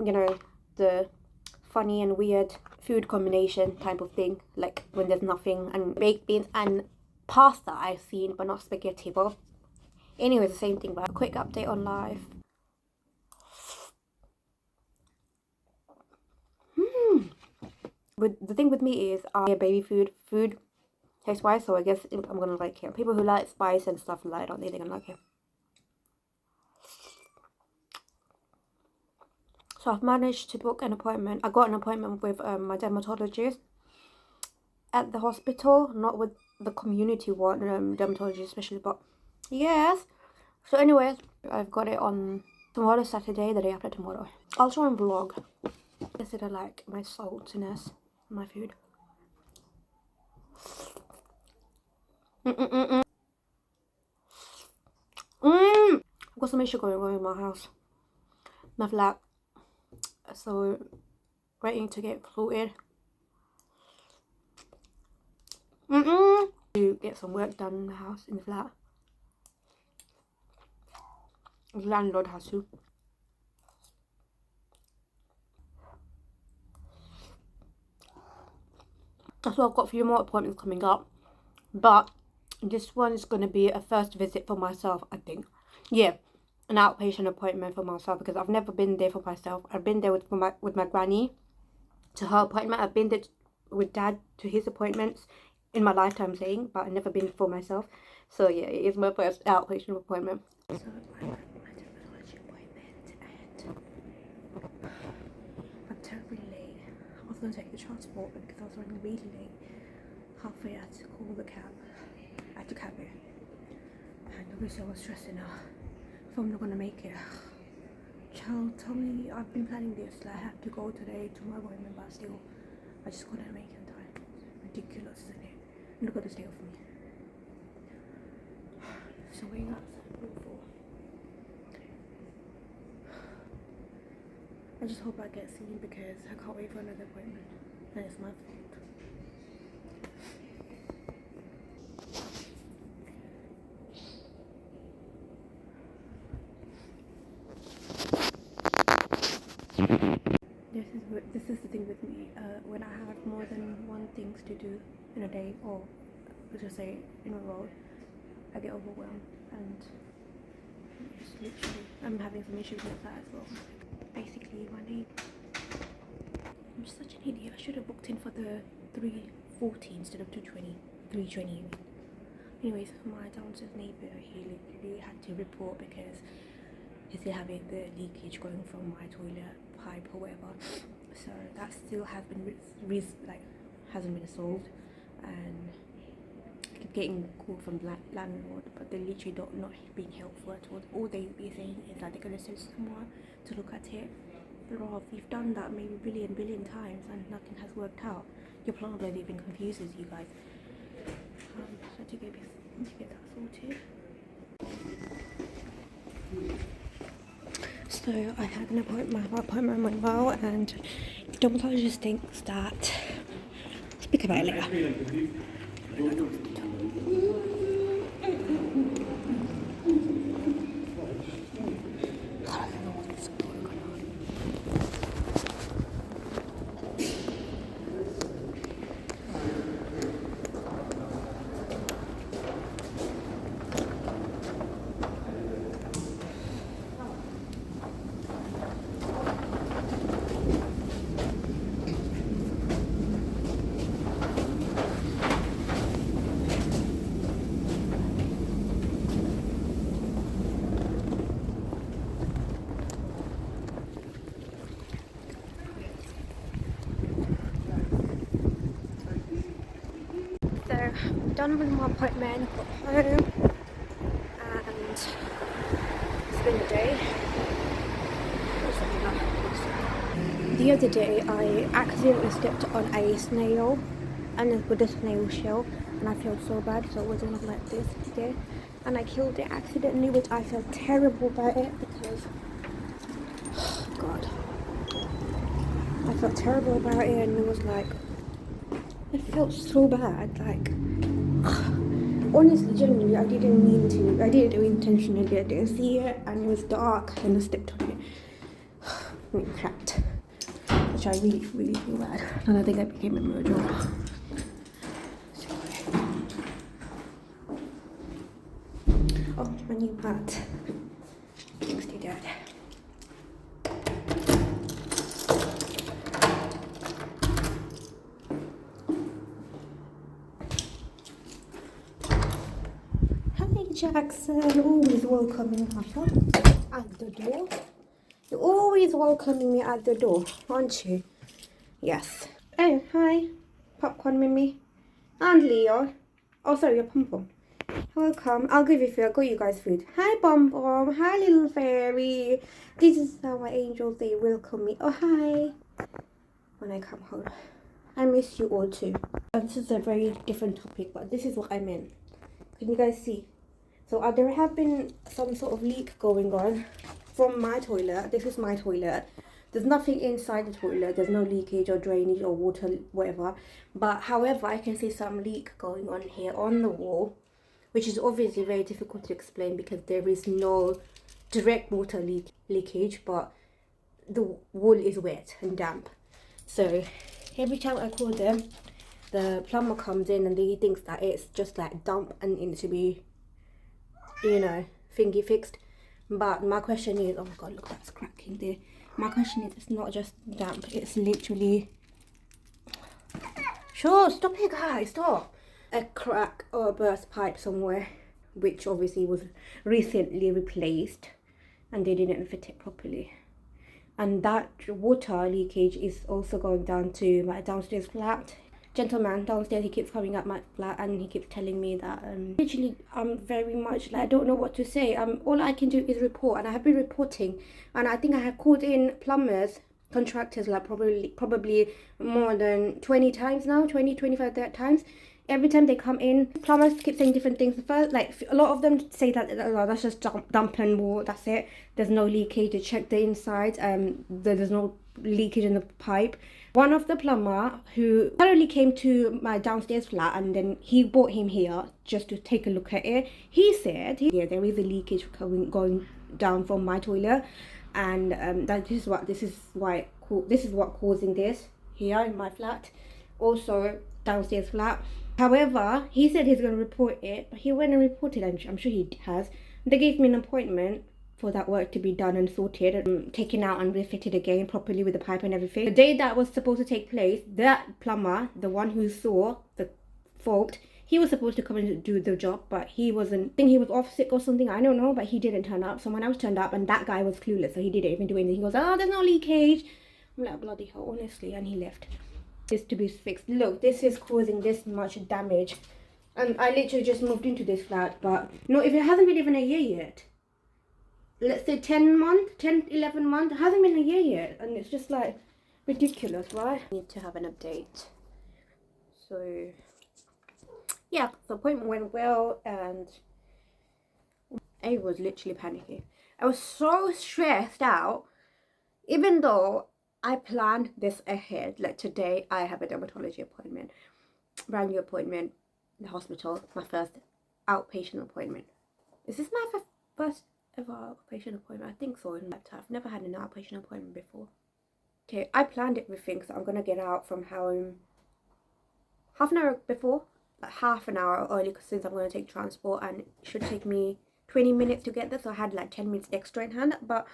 you know, the funny and weird food combination type of thing, like when there's nothing, and baked beans and pasta I've seen, but not spaghetti. But anyway, the same thing. But a quick update on life. But the thing with me is I baby food taste wise, so I guess I'm gonna like it. People who like spice and stuff like, I don't think they're gonna like it. So I've managed to book an appointment. I got an appointment with my dermatologist at the hospital, not with the community one, dermatologist especially, but yes. So anyways, I've got it on tomorrow, Saturday, the day after tomorrow. I'll try and vlog. Consider like my saltiness, my food. I've got some issue going on in my house, my flat. So waiting to get floated. To get some work done in the house, in the flat. The landlord has to. So I've got a few more appointments coming up, but this one is going to be a first visit for myself, I think. Yeah, an outpatient appointment for myself, because I've never been there for myself. I've been there with my granny to her appointment. I've been there with dad to his appointments in my lifetime saying, but I've never been for myself. So yeah, it is my first outpatient appointment. So I had my dermatology appointment and I'm terribly late. I was going to take the transport because I was running really late. Halfway I had to call the cab. I had to cab it. And obviously I was stressing out if I'm not going to make it. Child, tell me, I've been planning this. Like, I have to go today to my appointment, but still, I just couldn't make it in time. It's ridiculous, isn't it? And look at this day off me. So waiting outside for. I just hope I get seen because I can't wait for another appointment. And it's my fault. This is the thing with me. When I have more than one things to do in a day, or let's just say in a row, I get overwhelmed, and just literally, I'm having some issues with that as well. Basically, I'm such an idiot. I should have booked in for the 3:40 instead of 2:20, 3:20. Anyways, my downstairs neighbour, he literally had to report because he's still having the leakage going from my toilet pipe or whatever. So that still has been hasn't been solved, and I keep getting called from the landlord, but they literally not being helpful at all. All they be saying is that they're gonna send someone to look at it. Rob, you've done that maybe billion times and nothing has worked out. Your plumber even confuses you guys. So to get that sorted. So I had an appointment. My appointment went well, and the dermatologist thinks that. Speak about it later. Done with my appointment, got home, and it's been a day. The other day I accidentally stepped on a snail, and with a snail shell, and I felt so bad, so it wasn't like this today, and I killed it accidentally, which I felt terrible about it because, oh God, I felt terrible about it, and it was like, it felt so bad, like, honestly, genuinely, I didn't do it intentionally. I didn't see it, and it was dark, and I stepped on it. cracked, which I really, really feel bad. And I think I became a murderer. Oh, my new hat. Thanks to Dad. Hi Jackson, always welcoming me at the door. You're always welcoming me at the door, aren't you? Yes. Oh, hi. Popcorn Mimi. And Leo. Oh, sorry, your Pom Pom. Welcome. I'll give you food. I'll got you guys food. Hi, Bom Bom. Hi, little fairy. This is how my angels, they welcome me. Oh, hi. When I come home. I miss you all too. And this is a very different topic, but this is what I meant. Can you guys see? So there have been some sort of leak going on from my toilet. This is my toilet. There's nothing inside the toilet. There's no leakage or drainage or water, whatever. But however, I can see some leak going on here on the wall, which is obviously very difficult to explain because there is no direct water leakage, but the wall is wet and damp. So every time I call them, the plumber comes in and he thinks that it's just like damp and it needs to be, you know, thingy fixed. But my question is, oh my god, look, that's cracking there. My question is, it's not just damp, it's literally, sure, stop it guys, stop. A crack or a burst pipe somewhere, which obviously was recently replaced and they didn't fit it properly. And that water leakage is also going down to my downstairs flat. Gentleman downstairs, he keeps coming up my flat and he keeps telling me that literally I'm very much like, I don't know what to say. All I can do is report, and I have been reporting, and I think I have called in plumbers, contractors, like probably more than 20 times now, 25 times. Every time they come in, plumbers keep saying different things. First, like a lot of them say that oh, that's just damp and wall, that's it, there's no leakage. They check the inside, there's no leakage in the pipe. One of the plumber who thoroughly came to my downstairs flat, and then he brought him here just to take a look at it. He said, yeah, there is a leakage going down from my toilet, and this is what causing this here in my flat, also downstairs flat. However, he said he's going to report it, but he went and reported. I'm sure he has. They gave me an appointment for that work to be done and sorted and taken out and refitted again properly with the pipe and everything. The day that was supposed to take place, that plumber, the one who saw the fault, he was supposed to come and do the job, but he wasn't. I think he was off sick or something, I don't know, but he didn't turn up. Someone else turned up and that guy was clueless, so he didn't even do anything. He goes, oh, there's no leakage. I'm like, bloody hell, honestly, and he left. This to be fixed. Look, this is causing this much damage, and I literally just moved into this flat, but no, if it hasn't been even a year yet, let's say 11 months, it hasn't been a year yet, and it's just like ridiculous, right? I need to have an update. So yeah, the appointment went well, and I was literally panicking. I was so stressed out, even though I planned this ahead. Like today, I have a dermatology appointment, brand new appointment in the hospital, my first outpatient appointment. Is this my first ever outpatient appointment? I think so. I've never had an outpatient appointment before. Okay, I planned everything, so I'm gonna get out from home half an hour before, like half an hour early, since I'm gonna take transport, and it should take me 20 minutes to get there. So I had like 10 minutes extra in hand. But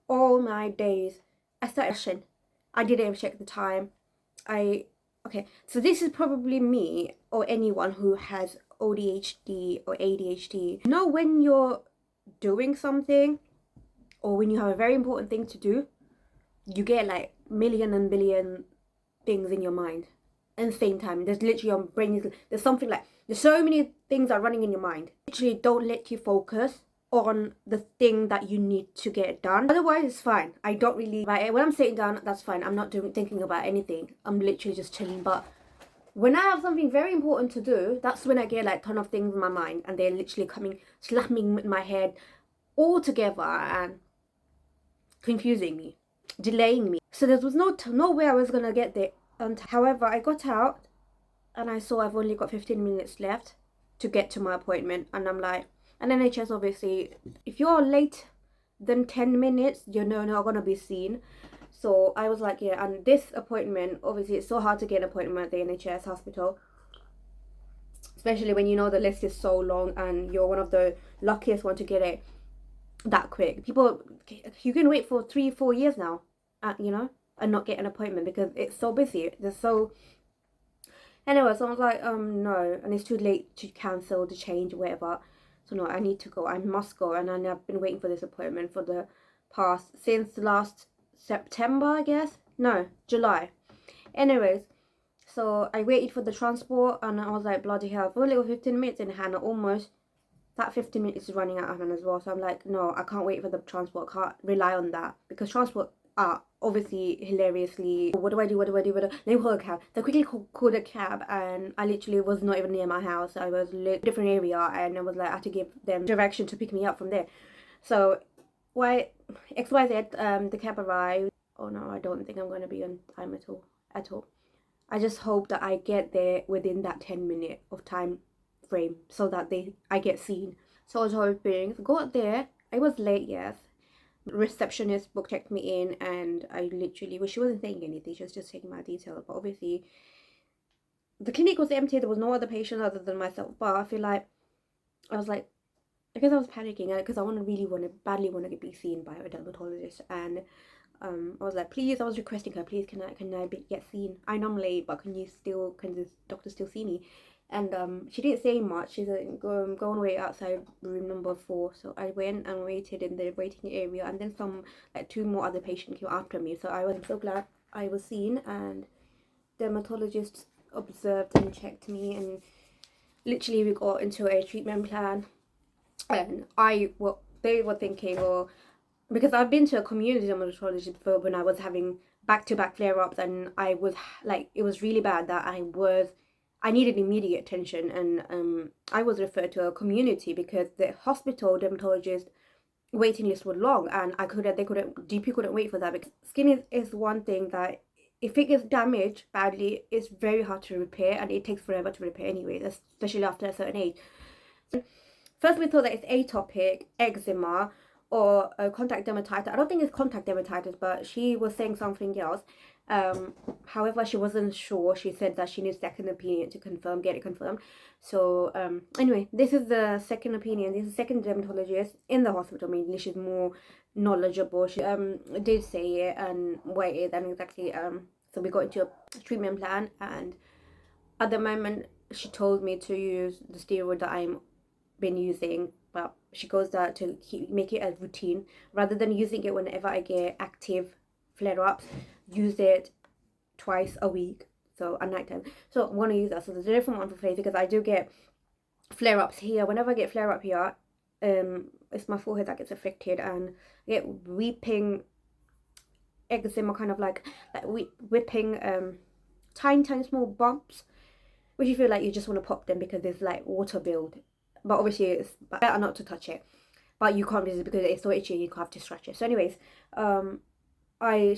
all my days, I started rushing. I didn't even check the time. Okay, so this is probably me or anyone who has ODHD or ADHD. You know, when you're doing something or when you have a very important thing to do, you get like million and billion things in your mind at the same time. There's literally, your brain is, there's something like, there's so many things are running in your mind. Literally don't let you focus on the thing that you need to get done. Otherwise it's fine. I don't really, when I'm sitting down, that's fine. I'm not thinking about anything. I'm literally just chilling. But when I have something very important to do, that's when I get like a ton of things in my mind, and they're literally coming, slamming in my head all together and confusing me, delaying me. So there was no way I was gonna get there. And however, I got out and I saw I've only got 15 minutes left to get to my appointment, and I'm like, and NHS obviously, if you're late than 10 minutes, you're not gonna be seen. So I was like, yeah, and this appointment, obviously it's so hard to get an appointment at the NHS hospital, especially when you know the list is so long and you're one of the luckiest one to get it that quick. People, you can wait for 3-4 years now, you know, and not get an appointment because it's so busy. There's so, anyway, so I was like, no, and it's too late to cancel, to change, whatever. So no, I need to go. I must go. And I've been waiting for this appointment for the past, since last September, I guess. No, July. Anyways, so I waited for the transport and I was like, bloody hell, I've only got 15 minutes in hand, almost. That 15 minutes is running out of hand as well. So I'm like, no, I can't wait for the transport. I can't rely on that because transport are obviously hilariously, what do I do? Let me call a cab. They quickly called a cab and I literally was not even near my house. I was in a different area and I was like, I had to give them direction to pick me up from there. So XYZ, the cab arrived. Oh no, I don't think I'm going to be on time at all. I just hope that I get there within that 10-minute of time frame so that I get seen. So I was hoping, got there. I was late, yes. Receptionist book checked me in and I literally, well, she wasn't saying anything, she was just taking my details, but obviously the clinic was empty, there was no other patient other than myself. But I feel like I was like, because I was panicking because I badly want to be seen by a dermatologist. And I was like, please, I was requesting her, please, can I get seen? I know I'm late, but can this doctor still see me? And she didn't say much. She said, go and wait outside room number 4. So I went and waited in the waiting area, and then like 2 more other patients came after me. So I was so glad I was seen, and dermatologists observed and checked me, and literally we got into a treatment plan. And they were thinking, or because I've been to a community dermatologist before when I was having back-to-back flare-ups, and I was like, it was really bad that I needed immediate attention, and I was referred to a community because the hospital dermatologist waiting list was long, and GP couldn't wait for that because skin is one thing that if it gets damaged badly, it's very hard to repair, and it takes forever to repair anyway, especially after a certain age. First, we thought that it's atopic eczema or contact dermatitis. I don't think it's contact dermatitis, but she was saying something else. However, she wasn't sure. She said that she needs second opinion to get it confirmed. So anyway, this is the second opinion. This is the second dermatologist in the hospital. Mainly, she's more knowledgeable. She did say it and waited and exactly. So we got into a treatment plan, and at the moment, she told me to use the steroid that I'm been using, but she goes that to make it a routine rather than using it whenever I get active flare-ups. Use it twice a week, so at night time. So I'm going to use that. So there's a different one for face because I do get flare-ups here. Whenever I get flare-up here, it's my forehead that gets affected, and I get weeping eczema, kind of like whipping tiny small bumps, which you feel like you just want to pop them because there's like water build. But obviously it's better not to touch it, but you can't resist because it's so itchy, you have to stretch it. So anyways,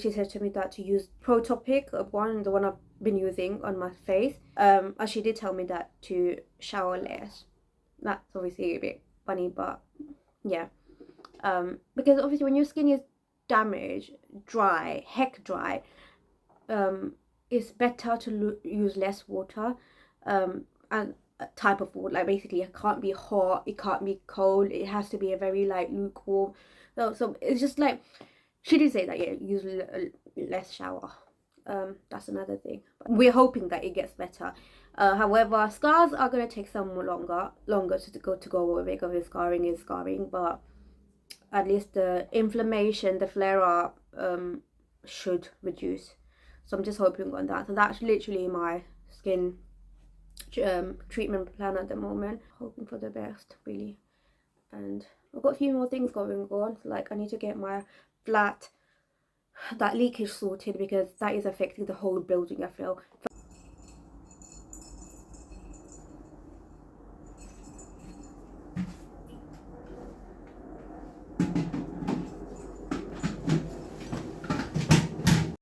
she said to me that to use Protopic, the one I've been using on my face. And she did tell me that to shower less. That's obviously a bit funny, but yeah. Because obviously when your skin is damaged, dry, it's better to use less water, and type of water, like basically it can't be hot, it can't be cold, it has to be a very like lukewarm. So it's just like, she did say that, yeah, use less shower. That's another thing, but we're hoping that it gets better. However, scars are going to take some longer to go away because scarring is scarring, but at least the inflammation, the flare up should reduce. So I'm just hoping on that. So that's literally my skin treatment plan at the moment, hoping for the best really. And I've got a few more things going on, like I need to get my that leakage sorted because that is affecting the whole building. I feel